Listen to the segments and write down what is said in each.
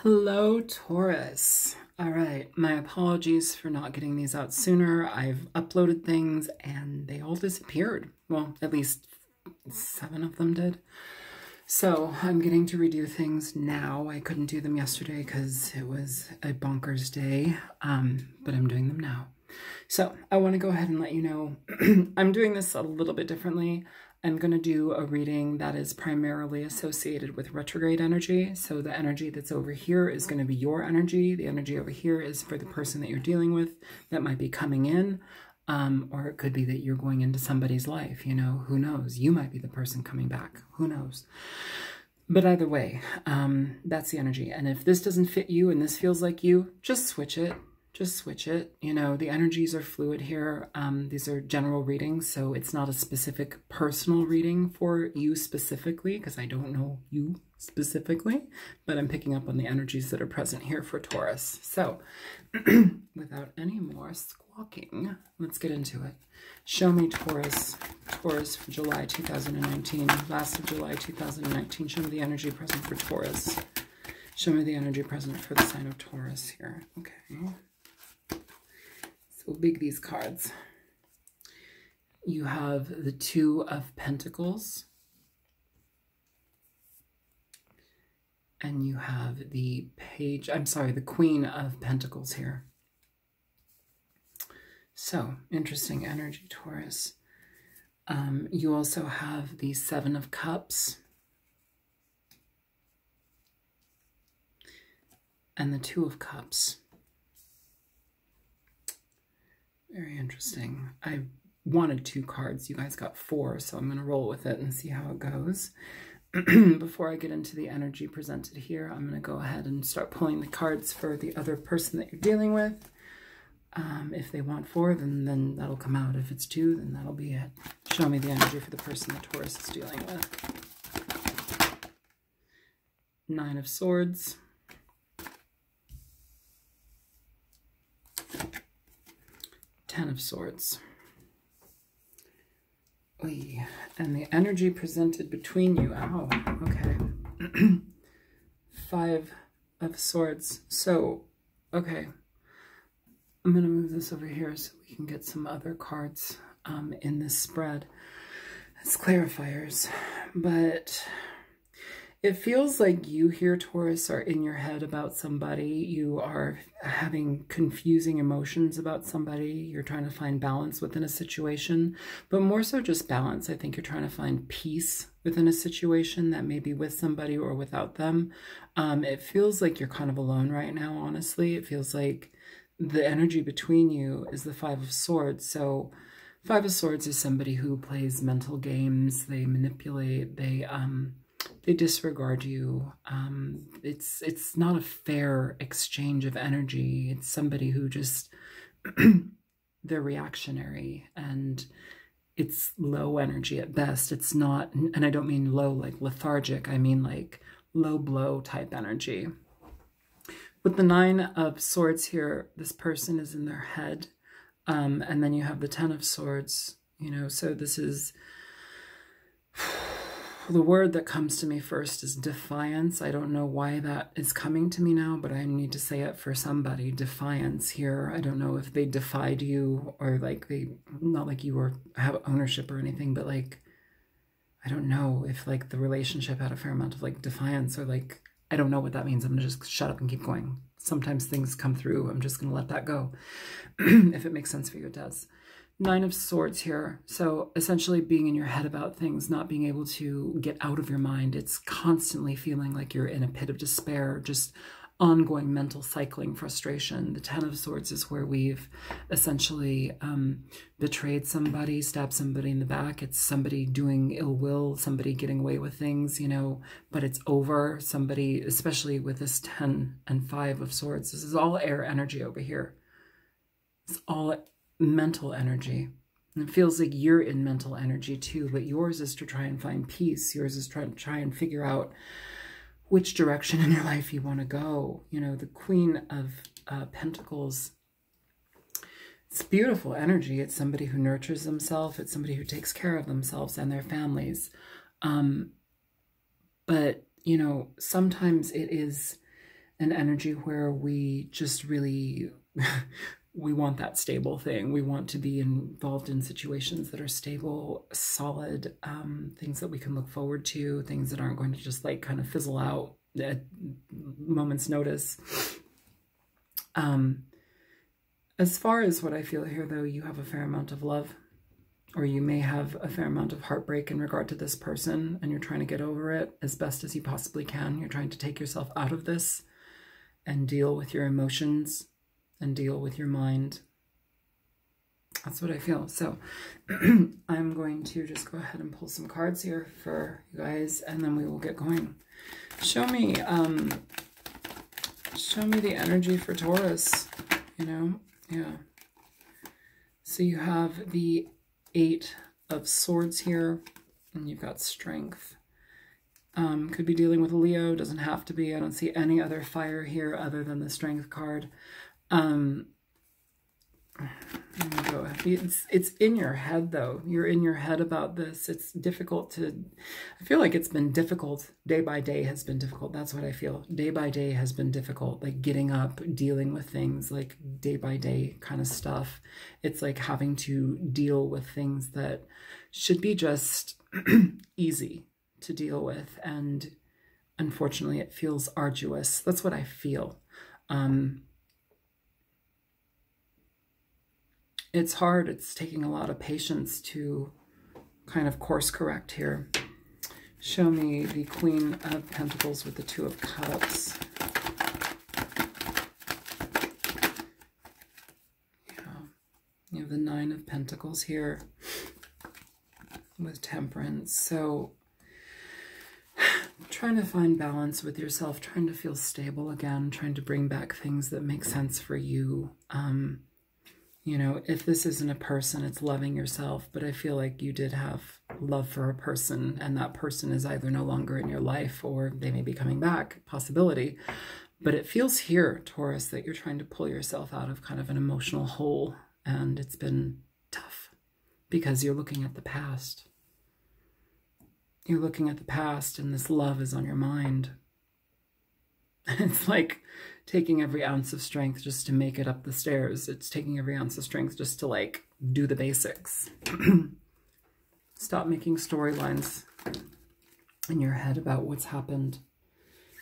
Hello, Taurus. All right, my apologies for not getting these out sooner. I've uploaded things and they all disappeared. Well, at least 7 of them did. So I'm getting to redo things now. I couldn't do them yesterday because it was a bonkers day, but I'm doing them now. So I want to go ahead and let you know I'm doing this a little bit differently. I'm going to do a reading that is primarily associated with retrograde energy. So the energy that's over here is going to be your energy. The energy over here is for the person that you're dealing with that might be coming in. Or it could be that you're going into somebody's life, you know, who knows? You might be the person coming back, who knows? But either way, that's the energy. And if this doesn't fit you and this feels like you, just switch it. Just switch it. You know, the energies are fluid here. These are general readings, so it's not a specific personal reading for you specifically, because I don't know you specifically, but I'm picking up on the energies that are present here for Taurus. So without any more squawking, let's get into it. Show me Taurus for July 2019, last of July 2019. Show me the energy present for Taurus. Show me the energy present for the sign of Taurus here. Okay. So big these cards. You have the 2 of Pentacles. And you have the the Queen of Pentacles here. So, interesting energy, Taurus. You also have the 7 of Cups. And the 2 of Cups. Very interesting. I wanted 2 cards. You guys got 4, so I'm going to roll with it and see how it goes. Before I get into the energy presented here, I'm going to go ahead and start pulling the cards for the other person that you're dealing with. If they want 4, then that'll come out. If it's 2, then that'll be it. Show me the energy for the person that Taurus is dealing with. 9 of Swords. 10 of Swords. Oy. And the energy presented between you. Oh, okay. 5 of Swords. So, okay. I'm going to move this over here so we can get some other cards in this spread as clarifiers. But it feels like you here, Taurus, are in your head about somebody. You are having confusing emotions about somebody. You're trying to find balance within a situation, but more so just balance. I think you're trying to find peace within a situation that may be with somebody or without them. It feels like you're kind of alone right now, honestly. It feels like the energy between you is the 5 of Swords. So 5 of Swords is somebody who plays mental games. They manipulate. They disregard you. It's not a fair exchange of energy. It's somebody who just, they're reactionary, and it's low energy at best. It's not, and I don't mean low like lethargic, I mean like low blow type energy. With the 9 of Swords here, this person is in their head. And then you have the 10 of Swords, you know, so this is, the word that comes to me first is defiance. I don't know why that is coming to me now, but I need to say it for somebody. Defiance here. I don't know if they defied you, or like they, not like you were have ownership or anything, but like, I don't know if like the relationship had a fair amount of like defiance, or like, I don't know what that means. I'm gonna just shut up and keep going. Sometimes things come through. I'm just gonna let that go. If it makes sense for you, it does. 9 of Swords here. So essentially being in your head about things, not being able to get out of your mind. It's constantly feeling like you're in a pit of despair, just ongoing mental cycling frustration. The 10 of Swords is where we've essentially betrayed somebody, stabbed somebody in the back. It's somebody doing ill will, somebody getting away with things, you know, but it's over. Somebody, especially with this 10 and 5 of Swords, this is all air energy over here. It's all mental energy. And it feels like you're in mental energy too, but yours is to try and find peace. Yours is to try and figure out which direction in your life you want to go. You know, the Queen of Pentacles, it's beautiful energy. It's somebody who nurtures themselves. It's somebody who takes care of themselves and their families. But, you know, sometimes it is an energy where we just really, we want that stable thing. We want to be involved in situations that are stable, solid, things that we can look forward to, things that aren't going to just like kind of fizzle out at moment's notice. As far as what I feel here, though, you have a fair amount of love, or you may have a fair amount of heartbreak in regard to this person, and you're trying to get over it as best as you possibly can. You're trying to take yourself out of this and deal with your emotions and deal with your mind. That's what I feel. So I'm going to just go ahead and pull some cards here for you guys, and then we will get going. Show me the energy for Taurus, you know? Yeah. So you have the 8 of Swords here, and you've got Strength. Could be dealing with a Leo, doesn't have to be. I don't see any other fire here other than the Strength card. There we go. It's in your head, though. You're in your head about this. It's difficult to, I feel like it's been difficult. Day by day has been difficult. That's what I feel. Day by day has been difficult. Like getting up, dealing with things, like day by day kind of stuff. It's like having to deal with things that should be just easy to deal with. And unfortunately, it feels arduous. That's what I feel. It's hard. It's taking a lot of patience to kind of course correct here. Show me the Queen of Pentacles with the 2 of Cups. Yeah. You have the 9 of Pentacles here with Temperance. So trying to find balance with yourself, trying to feel stable again, trying to bring back things that make sense for you. You know, if this isn't a person, it's loving yourself. But I feel like you did have love for a person, and that person is either no longer in your life or they may be coming back, possibility. But it feels here, Taurus, that you're trying to pull yourself out of kind of an emotional hole. And it's been tough because you're looking at the past. You're looking at the past, and this love is on your mind. It's like taking every ounce of strength just to make it up the stairs. It's taking every ounce of strength just to like do the basics. Stop making storylines in your head about what's happened.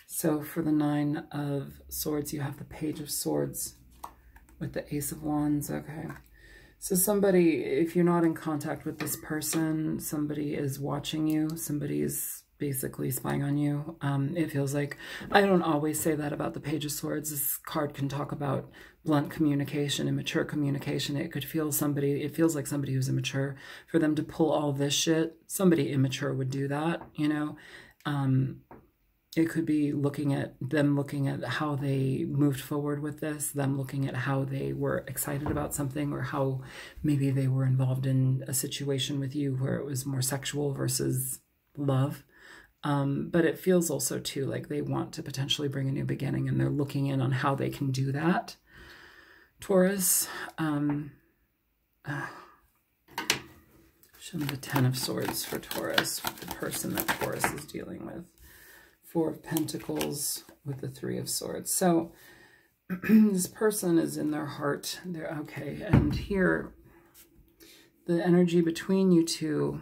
So for the 9 of Swords, you have the Page of Swords with the Ace of Wands. Okay. So somebody, if you're not in contact with this person, somebody is watching you. Somebody is basically spying on you. It feels like, I don't always say that about the Page of Swords. This card can talk about blunt communication, immature communication. It could feel somebody, it feels like somebody who's immature. For them to pull all this shit, somebody immature would do that, you know? It could be looking at how they moved forward with this, them looking at how they were excited about something, or how maybe they were involved in a situation with you where it was more sexual versus love. But it feels also too like they want to potentially bring a new beginning, and they're looking in on how they can do that. Taurus, show me the 10 of Swords for Taurus, the person that Taurus is dealing with. 4 of Pentacles with the 3 of Swords. So this person is in their heart. They're okay. And here, the energy between you two,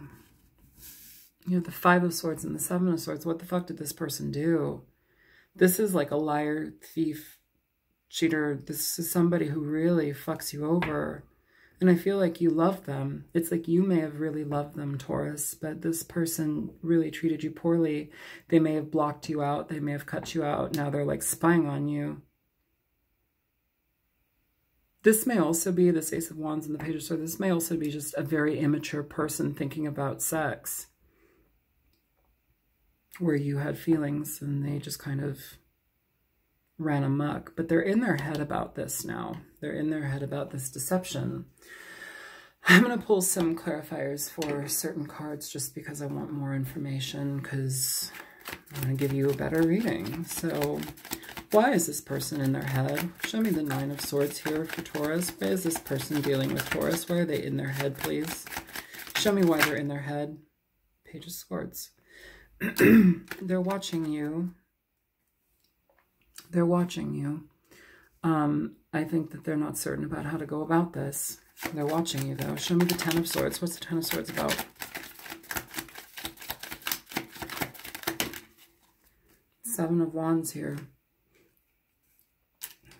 you have the 5 of Swords and the 7 of Swords. What the fuck did this person do? This is like a liar, thief, cheater. This is somebody who really fucks you over. And I feel like you love them. It's like you may have really loved them, Taurus, but this person really treated you poorly. They may have blocked you out. They may have cut you out. Now they're like spying on you. This may also be, this Ace of Wands and the Page of Swords, this may also be just a very immature person thinking about sex, where you had feelings and they just kind of ran amok. But they're in their head about this now. They're in their head about this deception. I'm going to pull some clarifiers for certain cards just because I want more information, because I want to give you a better reading. So why is this person in their head? Show me the 9 of Swords here for Taurus. Why is this person dealing with Taurus? Why are they in their head, please? Show me why they're in their head. Page of Swords. They're watching you. They're watching you. I think that they're not certain about how to go about this. They're watching you, though. Show me the Ten of Swords. What's the Ten of Swords about? Seven of Wands here.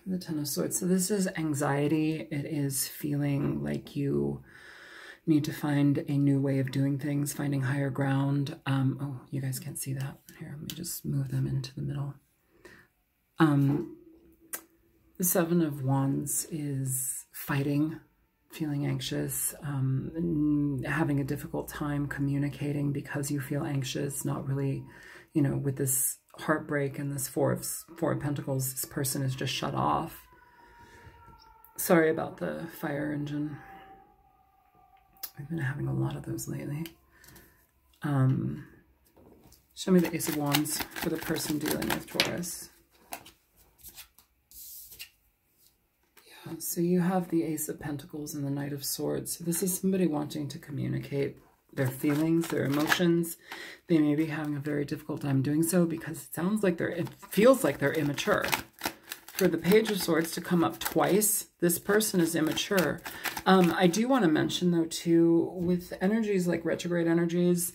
The Ten of Swords. So this is anxiety. It is feeling like you need to find a new way of doing things, finding higher ground. Oh, you guys can't see that. Here, let me just move them into the middle. The Seven of Wands is fighting, feeling anxious, having a difficult time communicating because you feel anxious, not really, you know, with this heartbreak and this Four of Pentacles, this person is just shut off. Sorry about the fire engine. I've been having a lot of those lately. Show me the Ace of Wands for the person dealing with Taurus. Yeah, so you have the Ace of Pentacles and the Knight of Swords. So this is somebody wanting to communicate their feelings, their emotions. They may be having a very difficult time doing so because it feels like they're immature. For the Page of Swords to come up twice, this person is immature. I do want to mention, though, too, with energies like retrograde energies,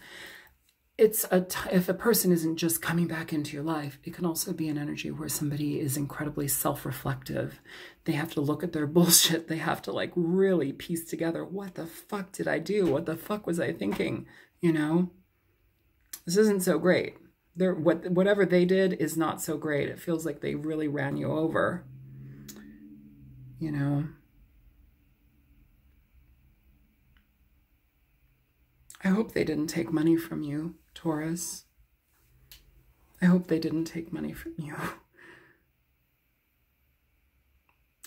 if a person isn't just coming back into your life, it can also be an energy where somebody is incredibly self-reflective. They have to look at their bullshit. They have to like really piece together, what the fuck did I do? What the fuck was I thinking? You know, this isn't so great. Whatever they did is not so great. It feels like they really ran you over, you know. I hope they didn't take money from you, Taurus. I hope they didn't take money from you.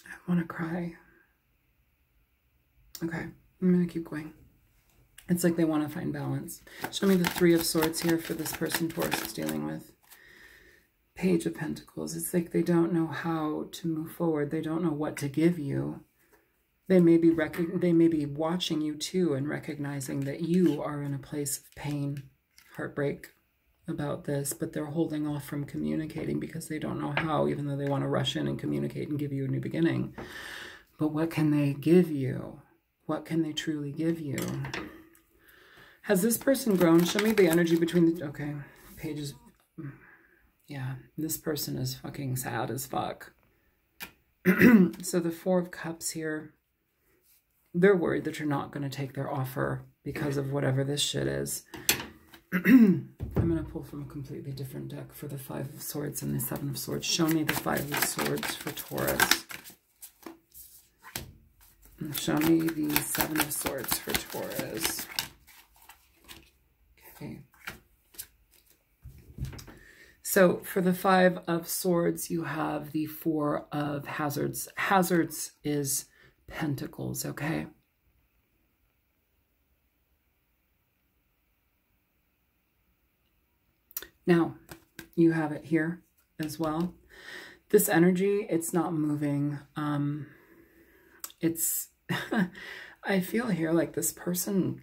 I want to cry. Okay, I'm going to keep going. It's like they want to find balance. Show me the Three of Swords here for this person Taurus is dealing with. Page of Pentacles. It's like they don't know how to move forward. They don't know what to give you. They may be watching you too and recognizing that you are in a place of pain, heartbreak about this, but they're holding off from communicating because they don't know how, even though they want to rush in and communicate and give you a new beginning. But what can they give you? What can they truly give you? Has this person grown? Show me the energy between the... Okay, pages... Yeah, this person is fucking sad as fuck. So the Four of Cups here, they're worried that you're not going to take their offer because of whatever this shit is. I'm going to pull from a completely different deck for the Five of Swords and the Seven of Swords. Show me the Five of Swords for Taurus. And show me the Seven of Swords for Taurus. Okay. So for the Five of Swords, you have the Four of Hazards. Hazards is Pentacles, okay? Now, you have it here as well. This energy, it's not moving. It's, I feel here like this person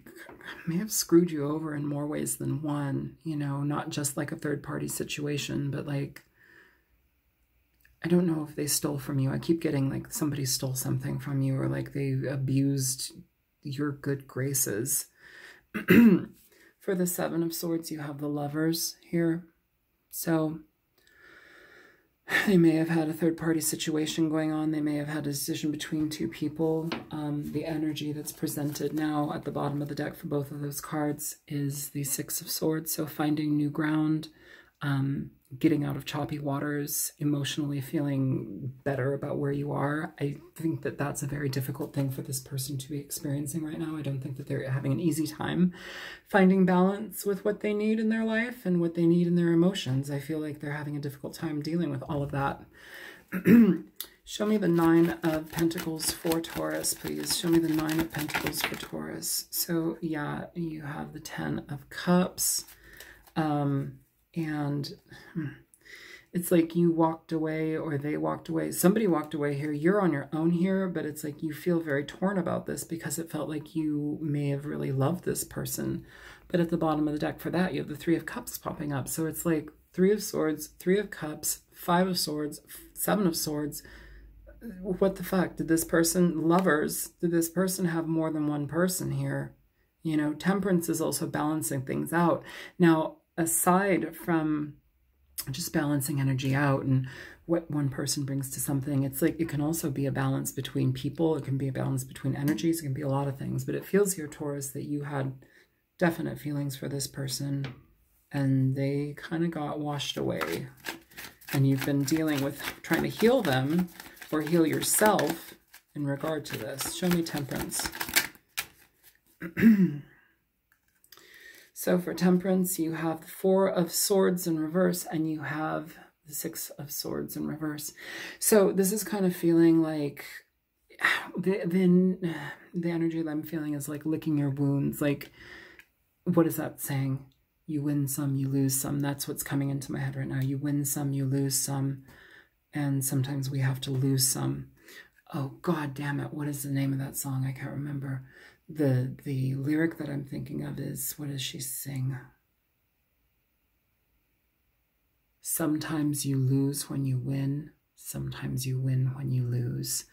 may have screwed you over in more ways than one, you know, not just like a third-party situation, but like, I don't know if they stole from you. I keep getting like somebody stole something from you or like they abused your good graces. For the Seven of Swords, you have the Lovers here. So they may have had a third-party situation going on. They may have had a decision between two people. The energy that's presented now at the bottom of the deck for both of those cards is the Six of Swords. So finding new ground, getting out of choppy waters, emotionally feeling better about where you are. I think that that's a very difficult thing for this person to be experiencing right now. I don't think that they're having an easy time finding balance with what they need in their life and what they need in their emotions. I feel like they're having a difficult time dealing with all of that. Show me the Nine of Pentacles for Taurus, please. Show me the Nine of Pentacles for Taurus. So yeah, you have the Ten of Cups. And it's like you walked away or they walked away. Somebody walked away here. You're on your own here, but it's like you feel very torn about this because it felt like you may have really loved this person. But at the bottom of the deck for that, you have the Three of Cups popping up. So it's like Three of Swords, Three of Cups, 5 of Swords, 7 of Swords. What the fuck? Did this person, lovers, did this person have more than one person here? You know, Temperance is also balancing things out. Now, aside from just balancing energy out and what one person brings to something, it's like it can also be a balance between people. It can be a balance between energies. It can be a lot of things. But it feels here, Taurus, that you had definite feelings for this person and they kind of got washed away. And you've been dealing with trying to heal them or heal yourself in regard to this. Show me Temperance. So for Temperance, you have the 4 of Swords in reverse and you have the 6 of Swords in reverse. So this is kind of feeling like the energy that I'm feeling is like licking your wounds. Like, what is that saying? You win some, you lose some. That's what's coming into my head right now. You win some, you lose some. And sometimes we have to lose some. Oh, God damn it. What is the name of that song? I can't remember. The lyric that I'm thinking of is, what does she sing? Sometimes you lose when you win. Sometimes you win when you lose.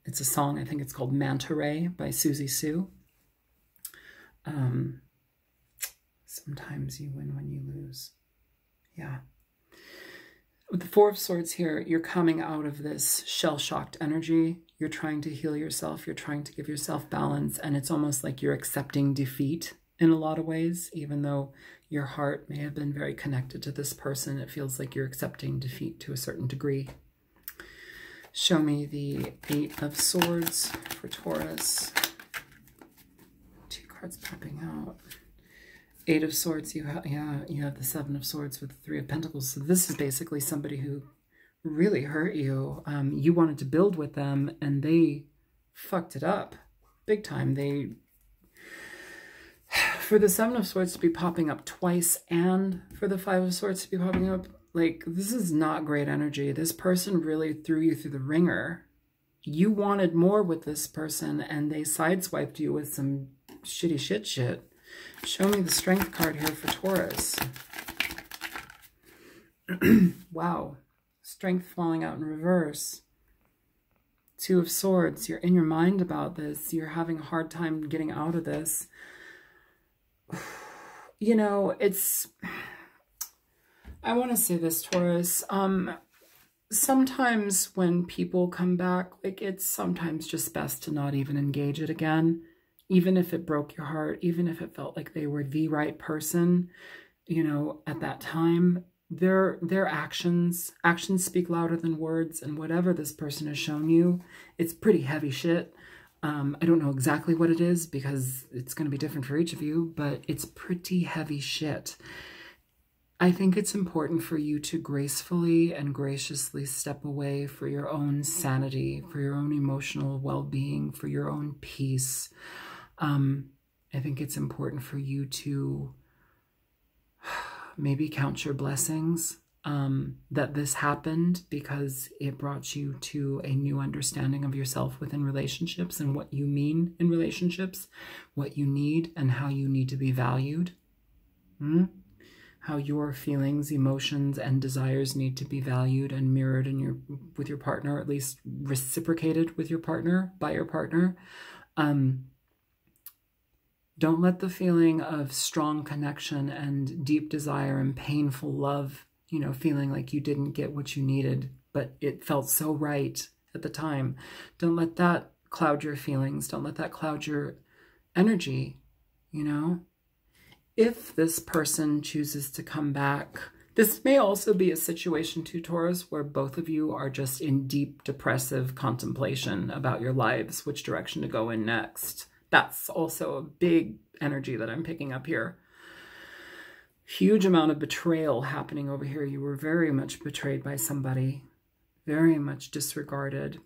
It's a song, I think it's called Manta Ray by Susie Sue. Sometimes you win when you lose. Yeah. With the 4 of Swords here, you're coming out of this shell-shocked energy. You're trying to heal yourself. You're trying to give yourself balance. And it's almost like you're accepting defeat in a lot of ways. Even though your heart may have been very connected to this person, it feels like you're accepting defeat to a certain degree. Show me the 8 of Swords for Taurus. 2 cards popping out. 8 of Swords, you have the 7 of Swords with the 3 of Pentacles. So this is basically somebody who really hurt you. You wanted to build with them and they fucked it up big time. For the 7 of Swords to be popping up twice and for the 5 of Swords to be popping up, like, this is not great energy. This person really threw you through the ringer. You wanted more with this person and they sideswiped you with some shitty shit. Show me the Strength card here for Taurus. Wow. Strength falling out in reverse. 2 of Swords. You're in your mind about this. You're having a hard time getting out of this. You know, it's... I want to say this, Taurus. Sometimes when people come back, like, it's sometimes just best to not even engage it again. Even if it broke your heart, even if it felt like they were the right person, you know, at that time, their actions speak louder than words. And whatever this person has shown you, it's pretty heavy shit. I don't know exactly what it is because it's going to be different for each of you, but it's pretty heavy shit. I think it's important for you to gracefully and graciously step away for your own sanity, for your own emotional well-being, for your own peace. I think it's important for you to maybe count your blessings, that this happened because it brought you to a new understanding of yourself within relationships and what you mean in relationships, what you need and how you need to be valued. How your feelings, emotions, and desires need to be valued and mirrored in with your partner, or at least reciprocated with your partner, by your partner. Don't let the feeling of strong connection and deep desire and painful love, you know, feeling like you didn't get what you needed, but it felt so right at the time. Don't let that cloud your feelings. Don't let that cloud your energy, you know? If this person chooses to come back, this may also be a situation too, Taurus, where both of you are just in deep depressive contemplation about your lives, which direction to go in next. That's also a big energy that I'm picking up here. Huge amount of betrayal happening over here. You were very much betrayed by somebody, very much disregarded.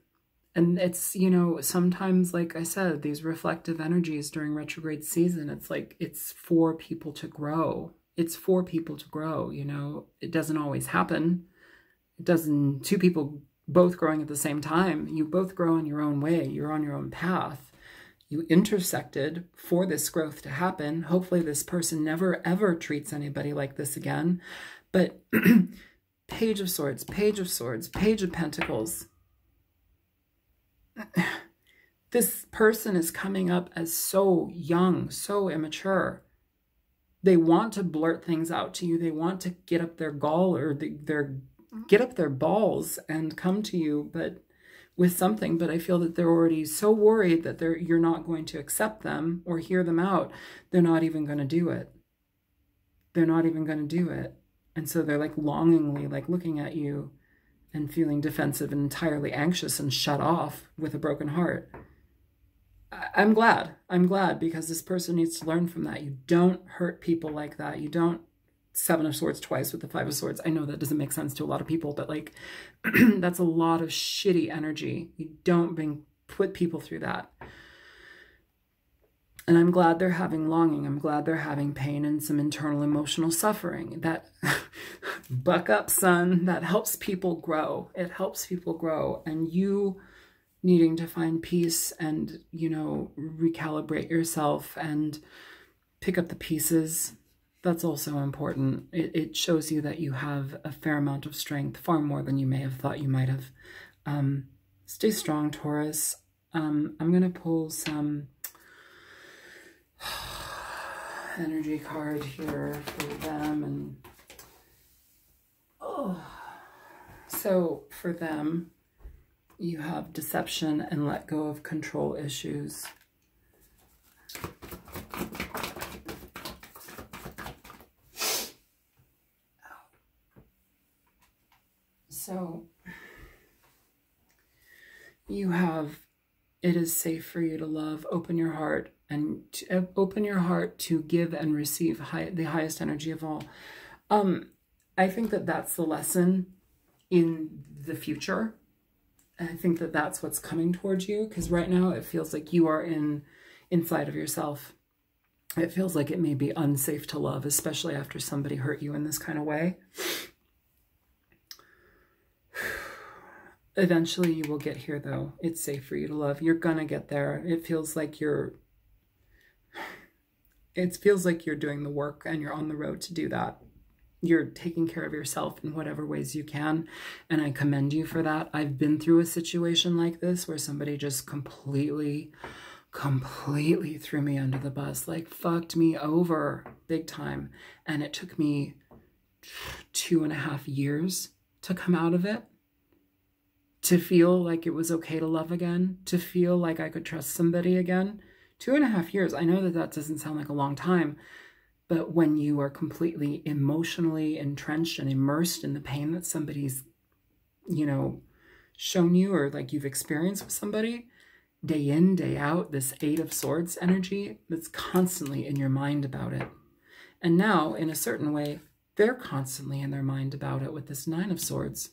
And it's, you know, sometimes, like I said, these reflective energies during retrograde season, it's like, it's for people to grow. It's for people to grow, you know. It doesn't always happen. It doesn't, two people both growing at the same time. You both grow in your own way. You're on your own path. You intersected for this growth to happen. Hopefully this person never, ever treats anybody like this again. But Page of Swords, Page of Swords, Page of Pentacles. This person is coming up as so young, so immature. They want to blurt things out to you. They want to get up their gall or get up their balls and come to you, but with something. But I feel that they're already so worried that you're not going to accept them or hear them out. They're not even going to do it. They're not even going to do it. And so they're like longingly like looking at you and feeling defensive and entirely anxious and shut off with a broken heart. I'm glad. I'm glad, because this person needs to learn from that. You don't hurt people like that. You don't Seven of Swords twice with the Five of Swords. I know that doesn't make sense to a lot of people, but like that's a lot of shitty energy. You don't put people through that. And I'm glad they're having longing. I'm glad they're having pain and some internal emotional suffering. That buck up, son. That helps people grow. It helps people grow. And you needing to find peace and, you know, recalibrate yourself and pick up the pieces. That's also important. It shows you that you have a fair amount of strength, far more than you may have thought you might have. Stay strong, Taurus. I'm going to pull some energy card here for them. And so for them, you have deception and let go of control issues. So you have, it is safe for you to love. Open your heart and open your heart to give and receive the highest energy of all. I think that that's the lesson in the future. I think that that's what's coming towards you, because right now it feels like you are inside of yourself. It feels like it may be unsafe to love, especially after somebody hurt you in this kind of way. Eventually you will get here, though. It's safe for you to love. You're gonna get there. It feels like you're doing the work and you're on the road to do that. You're taking care of yourself in whatever ways you can, and I commend you for that. I've been through a situation like this where somebody just completely threw me under the bus, like fucked me over big time, and it took me 2.5 years to come out of it, to feel like it was okay to love again, to feel like I could trust somebody again. 2.5 years. I know that that doesn't sound like a long time, but when you are completely emotionally entrenched and immersed in the pain that somebody's, you know, shown you, or like you've experienced with somebody, day in, day out, this Eight of Swords energy that's constantly in your mind about it. And now, in a certain way, they're constantly in their mind about it with this Nine of Swords.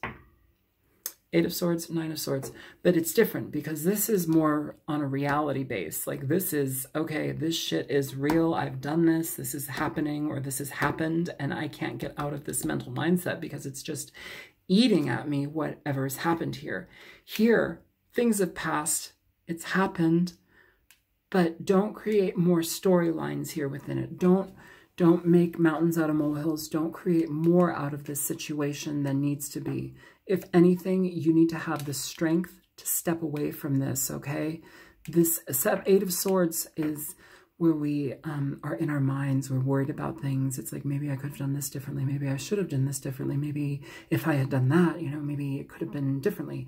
Eight of Swords, Nine of Swords. But it's different because this is more on a reality base. Like this is, okay, this shit is real. I've done this. This is happening, or this has happened, and I can't get out of this mental mindset because it's just eating at me whatever's happened here. Here, things have passed. It's happened. But don't create more storylines here within it. Don't make mountains out of molehills. Don't create more out of this situation than needs to be. If anything, you need to have the strength to step away from this, okay? This Eight of Swords is where we are in our minds. We're worried about things. It's like, maybe I could have done this differently. Maybe I should have done this differently. Maybe if I had done that, you know, maybe it could have been differently.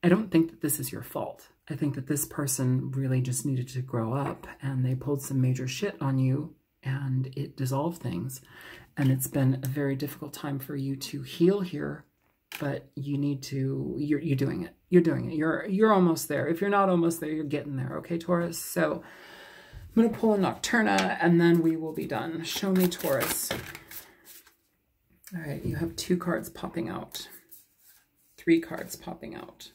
I don't think that this is your fault. I think that this person really just needed to grow up, and they pulled some major shit on you, and it dissolved things. And it's been a very difficult time for you to heal here, but you need to, you're doing it. You're doing it. You're almost there. If you're not almost there, you're getting there. Okay, Taurus? So I'm going to pull a Nocturna, and then we will be done. Show me, Taurus. All right, you have 2 cards popping out. 3 cards popping out.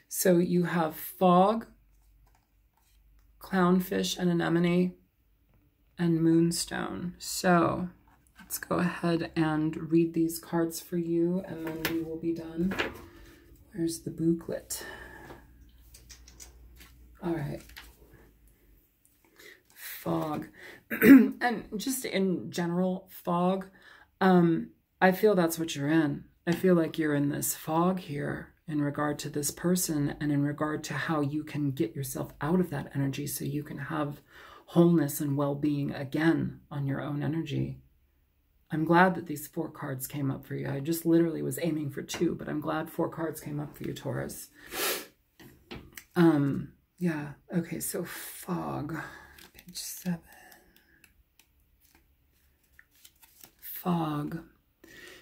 So you have Fog, Clownfish and Anemone, and Moonstone. So let's go ahead and read these cards for you, and then we will be done. Where's the booklet? All right. Fog. And just in general, fog, I feel that's what you're in. I feel like you're in this fog here in regard to this person and in regard to how you can get yourself out of that energy so you can have wholeness and well-being again on your own energy. I'm glad that these 4 cards came up for you. I just literally was aiming for 2, but I'm glad 4 cards came up for you, Taurus. Yeah, okay, so fog, page 7. Fog.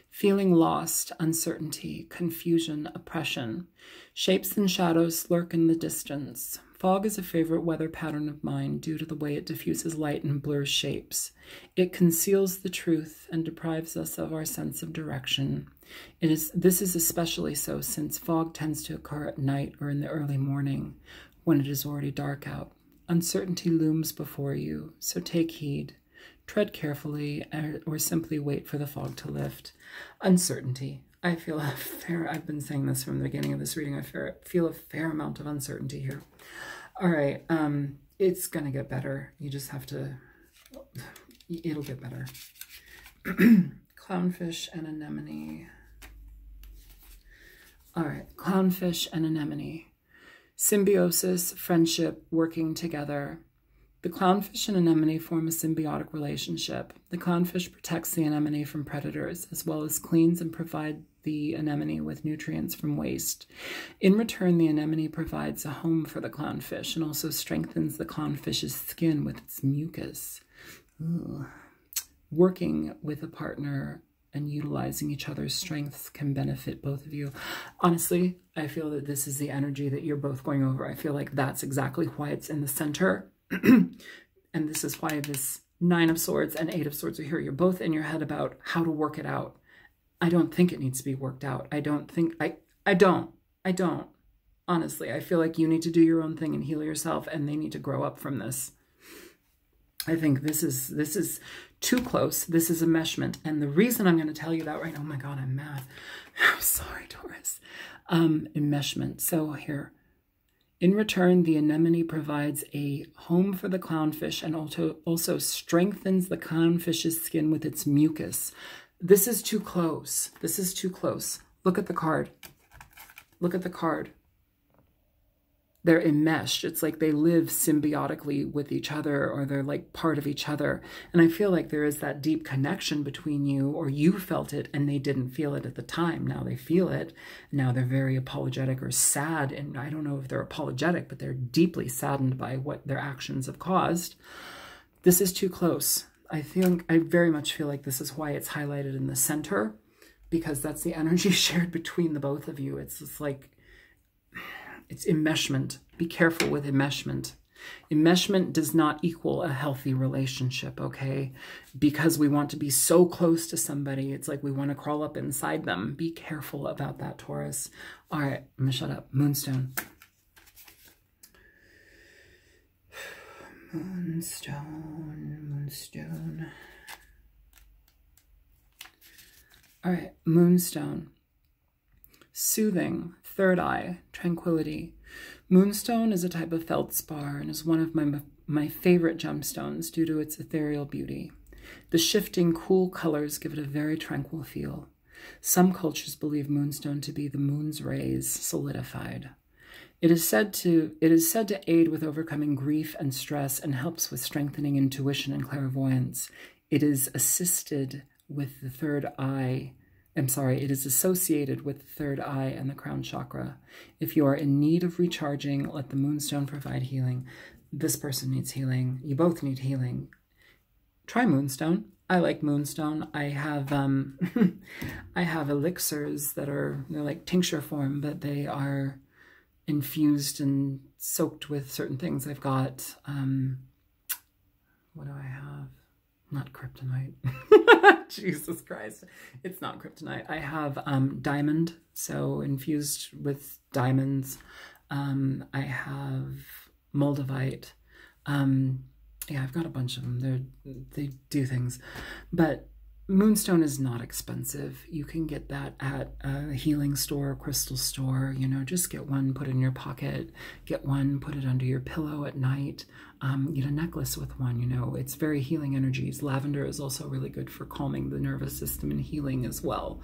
Feeling lost, uncertainty, confusion, oppression. Shapes and shadows lurk in the distance. Fog is a favorite weather pattern of mine due to the way it diffuses light and blurs shapes. It conceals the truth and deprives us of our sense of direction. This is especially so since fog tends to occur at night or in the early morning, when it is already dark out. Uncertainty looms before you, so take heed. Tread carefully or simply wait for the fog to lift. Uncertainty. I feel a fair, I've been saying this from the beginning of this reading, I feel a fair amount of uncertainty here. All right, it's going to get better. You just have to, it'll get better. Clownfish and anemone. All right, clownfish and anemone. Symbiosis, friendship, working together. The clownfish and anemone form a symbiotic relationship. The clownfish protects the anemone from predators, as well as cleans and provides the anemone with nutrients from waste. In return, the anemone provides a home for the clownfish and also strengthens the clownfish's skin with its mucus. Ugh. Working with a partner and utilizing each other's strengths can benefit both of you. Honestly, I feel that this is the energy that you're both going over. I feel like that's exactly why it's in the center. And this is why this 9 of Swords and 8 of Swords are here. You're both in your head about how to work it out. I don't think it needs to be worked out. I don't. Honestly, I feel like you need to do your own thing and heal yourself, and they need to grow up from this. I think this is too close. This is enmeshment. And the reason I'm going to tell you that right now, oh my God, I'm mad. I'm sorry, Taurus. Enmeshment. So here. In return, the anemone provides a home for the clownfish and also strengthens the clownfish's skin with its mucus. This is too close. This is too close. Look at the card. Look at the card. They're enmeshed. It's like they live symbiotically with each other, or they're like part of each other. And I feel like there is that deep connection between you, or you felt it and they didn't feel it at the time. Now they feel it. Now they're very apologetic or sad. And I don't know if they're apologetic, but they're deeply saddened by what their actions have caused. This is too close. I very much feel like this is why it's highlighted in the center, because that's the energy shared between the both of you. It's just like, it's enmeshment. Be careful with enmeshment. Enmeshment does not equal a healthy relationship, okay? Because we want to be so close to somebody, it's like we want to crawl up inside them. Be careful about that, Taurus. All right, I'm going to shut up. Moonstone. Moonstone. All right, Moonstone. Soothing, third eye, tranquility. Moonstone is a type of feldspar and is one of my favorite gemstones due to its ethereal beauty. The shifting, cool colors give it a very tranquil feel. Some cultures believe moonstone to be the moon's rays solidified. It is said to aid with overcoming grief and stress and helps with strengthening intuition and clairvoyance. It is associated with the third eye and the crown chakra. If you are in need of recharging, let the moonstone provide healing. This person needs healing. You both need healing. Try moonstone. I like moonstone. I have I have elixirs they're like tincture form, but they are infused and soaked with certain things. I've got what do I have? Not kryptonite. Jesus Christ. It's not kryptonite. I have diamond, so infused with diamonds. I have moldavite. Yeah, I've got a bunch of them. They do things. But Moonstone is not expensive. You can get that at a healing store, crystal store. You know, just get one, put it in your pocket. Get one, put it under your pillow at night. Get a necklace with one. You know, it's very healing energies. Lavender is also really good for calming the nervous system and healing as well.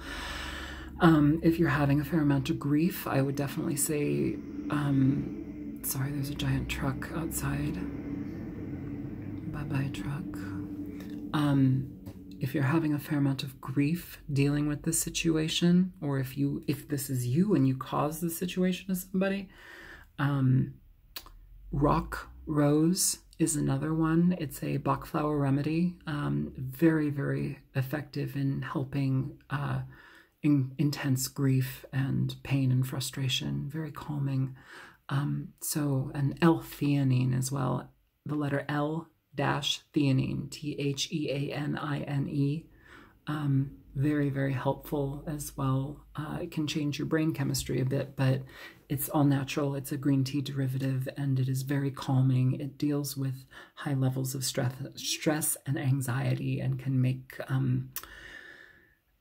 If you're having a fair amount of grief, I would definitely say, sorry, there's a giant truck outside. Bye-bye, truck. If you're having a fair amount of grief dealing with this situation, or if this is you and you caused the situation to somebody, rock rose is another one. It's a Bach flower remedy. Very, very effective in helping intense grief and pain and frustration. Very calming. So an L-theanine as well. The letter L -theanine, Theanine. Very, very helpful as well. It can change your brain chemistry a bit, but it's all natural. It's a green tea derivative, and it is very calming. It deals with high levels of stress and anxiety, and can make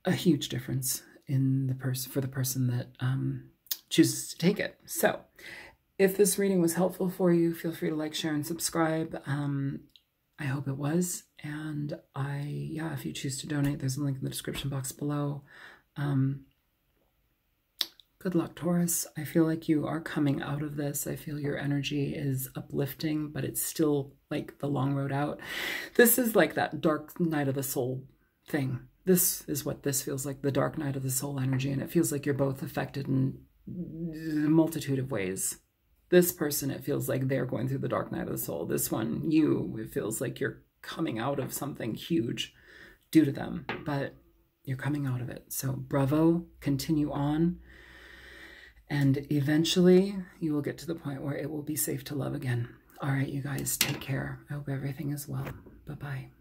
a huge difference in for the person that chooses to take it. So if this reading was helpful for you, feel free to like, share, and subscribe. I hope it was. And if you choose to donate, there's a link in the description box below. Good luck, Taurus. I feel like you are coming out of this. I feel your energy is uplifting, but it's still like the long road out. This is like that dark night of the soul thing. This is what this feels like, the dark night of the soul energy. And it feels like you're both affected in a multitude of ways. This person, it feels like they're going through the dark night of the soul. This one, it feels like you're coming out of something huge due to them, but you're coming out of it. So bravo, continue on. And eventually you will get to the point where it will be safe to love again. All right, you guys, take care. I hope everything is well. Bye-bye.